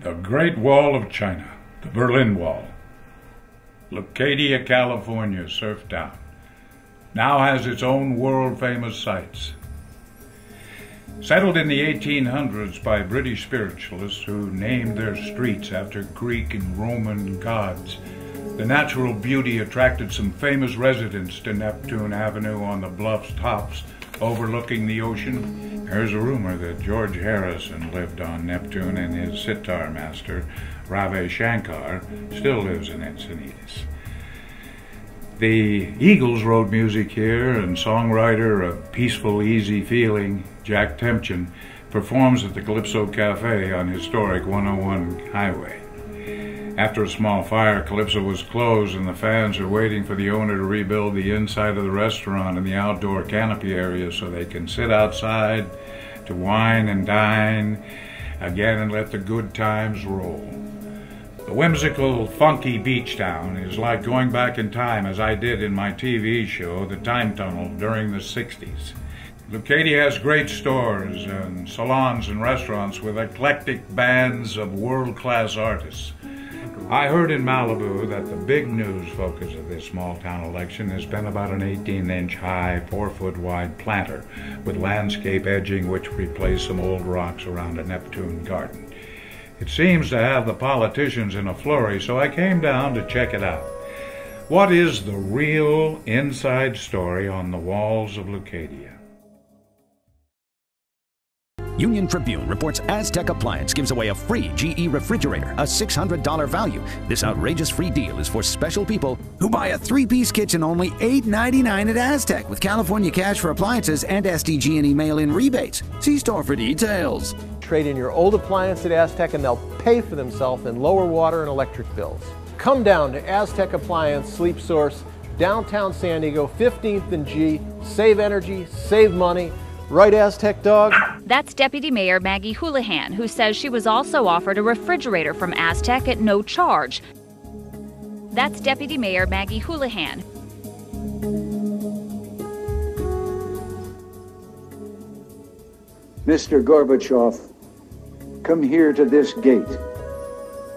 The Great Wall of China, the Berlin Wall. Leucadia, California, surf town, now has its own world-famous sites. Settled in the 1800s by British spiritualists who named their streets after Greek and Roman gods, the natural beauty attracted some famous residents to Neptune Avenue on the bluff's tops overlooking the ocean. There's a rumor that George Harrison lived on Neptune, and his sitar master, Ravi Shankar, still lives in Encinitas. The Eagles wrote music here, and songwriter of Peaceful, Easy Feeling, Jack Temchin, performs at the Calypso Cafe on historic 101 Highway. After a small fire, Calypso was closed, and the fans are waiting for the owner to rebuild the inside of the restaurant and the outdoor canopy area so they can sit outside to wine and dine again and let the good times roll. The whimsical, funky beach town is like going back in time, as I did in my TV show, The Time Tunnel, during the 60s. Leucadia has great stores and salons and restaurants with eclectic bands of world-class artists. I heard in Malibu that the big news focus of this small-town election has been about an 18-inch high, 4-foot-wide planter with landscape edging which replaced some old rocks around a Neptune garden. It seems to have the politicians in a flurry, so I came down to check it out. What is the real inside story on the walls of Leucadia? Union Tribune reports Aztec Appliance gives away a free GE refrigerator, a $600 value. This outrageous free deal is for special people who buy a 3-piece kitchen only $8.99 at Aztec with California Cash for Appliances and SDG&E mail-in rebates. See store for details. Trade in your old appliance at Aztec and they'll pay for themselves in lower water and electric bills. Come down to Aztec Appliance Sleep Source, downtown San Diego, 15th and G. Save energy, save money. Right, Aztec dog? That's Deputy Mayor Maggie Houlihan, who says she was also offered a refrigerator from Aztec at no charge. That's Deputy Mayor Maggie Houlihan. Mr. Gorbachev, come here to this gate.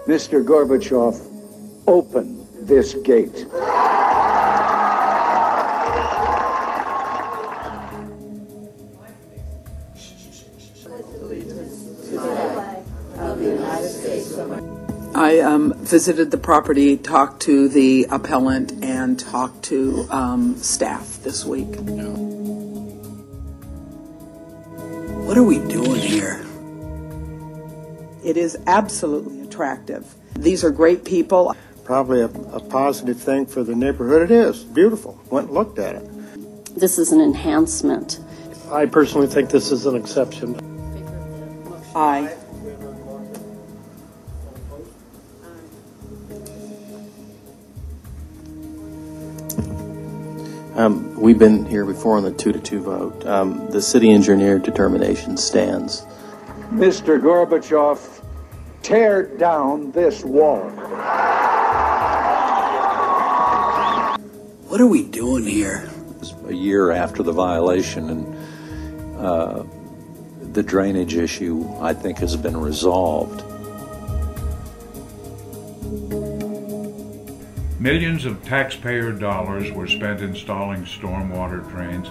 Mr. Gorbachev, open this gate. I visited the property, talked to the appellant, and talked to staff this week. What are we doing here? It is absolutely attractive. These are great people. Probably a positive thing for the neighborhood. It is beautiful. Went and looked at it. This is an enhancement. I personally think this is an exception. Aye. We've been here before on the 2-2 vote. The city engineer determination stands. Mr. Gorbachev, tear down this wall. What are we doing here? A year after the violation, and the drainage issue, I think, has been resolved. Millions of taxpayer dollars were spent installing stormwater drains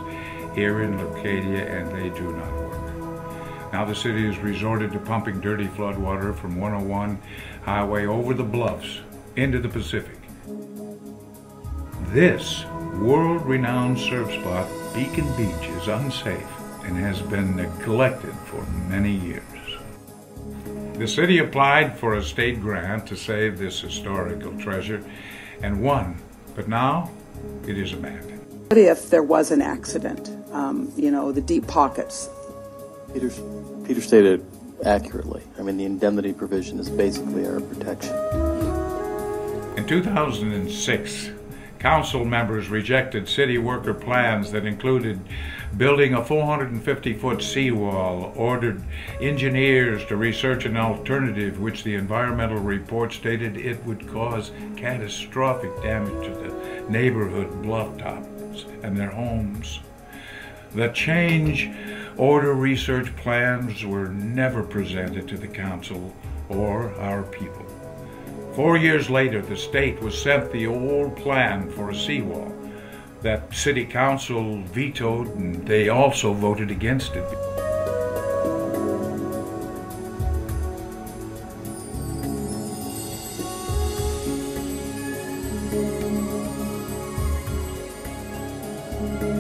here in Leucadia, and they do not work. Now the city has resorted to pumping dirty floodwater from 101 Highway over the bluffs into the Pacific. This world-renowned surf spot, Beacon Beach, is unsafe and has been neglected for many years. The city applied for a state grant to save this historical treasure and won, but now it is abandoned. What if there was an accident? The deep pockets. Peter stated accurately. I mean, the indemnity provision is basically our protection. In 2006, council members rejected city worker plans that included building a 450-foot seawall, ordered engineers to research an alternative which the environmental report stated it would cause catastrophic damage to the neighborhood bluff tops and their homes. The change order research plans were never presented to the council or our people. 4 years later, the state was sent the old plan for a seawall that city council vetoed, and they also voted against it.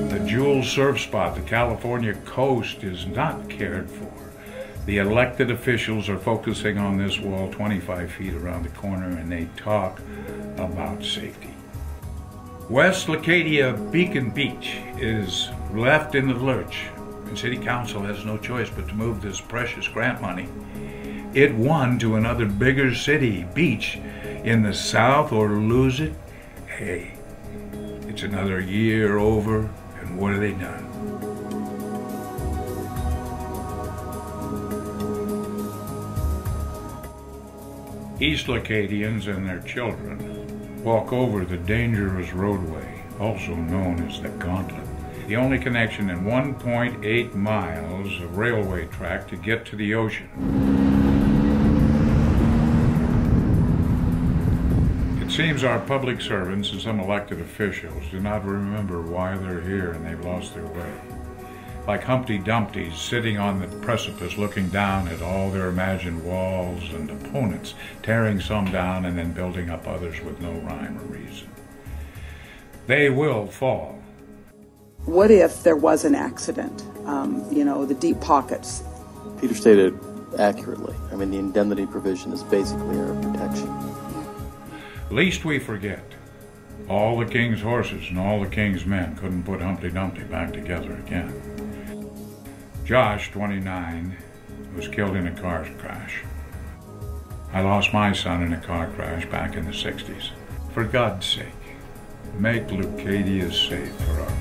The jewel surf spot, the California coast, is not cared for. The elected officials are focusing on this wall 25 feet around the corner, and they talk about safety. West Leucadia Beacon Beach is left in the lurch, and City Council has no choice but to move this precious grant money. It won to another bigger city beach in the south, or lose it. Hey, it's another year over, and what have they done? East Leucadians and their children walk over the dangerous roadway, also known as the Gauntlet, the only connection in 1.8 miles of railway track to get to the ocean. It seems our public servants and some elected officials do not remember why they're here, and they've lost their way. Like Humpty Dumpty sitting on the precipice looking down at all their imagined walls and opponents, tearing some down and then building up others with no rhyme or reason. They will fall. What if there was an accident? The deep pockets. Peter stated accurately. I mean, the indemnity provision is basically our protection. Lest we forget, all the king's horses and all the king's men couldn't put Humpty Dumpty back together again. Josh, 29, was killed in a car crash. I lost my son in a car crash back in the 60s. For God's sake, make Leucadia safe for our